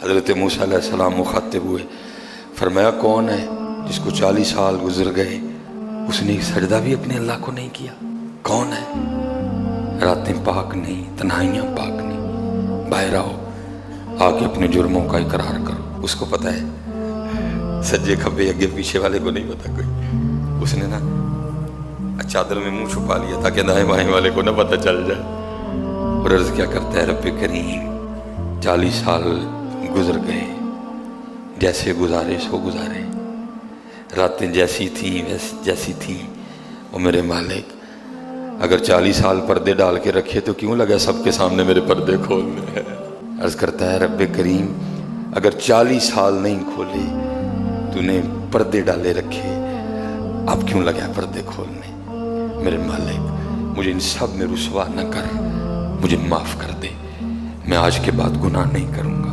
हज़रत मूसा अलैहिस्सलाम मुखातिब हुए, फरमाया कौन है जिसको 40 साल गुजर गए उसने एक सजदा भी अपने अल्लाह को नहीं किया? कौन है? रातें पाक नहीं, तन्हाइयाँ पाक नहीं, बाहर आओ, आके अपने जुर्मों का इकरार करो। उसको पता है, सज्जे खब्बे अगे पीछे वाले को नहीं पता कोई। उसने ना चादर में मुंह छुपा लिया ताकि दाएं बाएं वाले को ना पता चल जाए। और अर्ज क्या करता है, रब्बे करीम 40 साल गुजर गए, जैसे गुजारे सो गुजारे, रातें जैसी थी जैसी थी। और मेरे मालिक, अगर 40 साल पर्दे डाल के रखे तो क्यों लगा सबके सामने मेरे पर्दे खोलने हैं? अर्ज करता है, रब्बे करीम अगर 40 साल नहीं खोले, तूने पर्दे डाले रखे, अब क्यों लगा पर्दे खोलने? मेरे मालिक, मुझे इन सब में रुसवा न कर, मुझे माफ़ कर दे, मैं आज के बाद गुनाह नहीं करूँगा।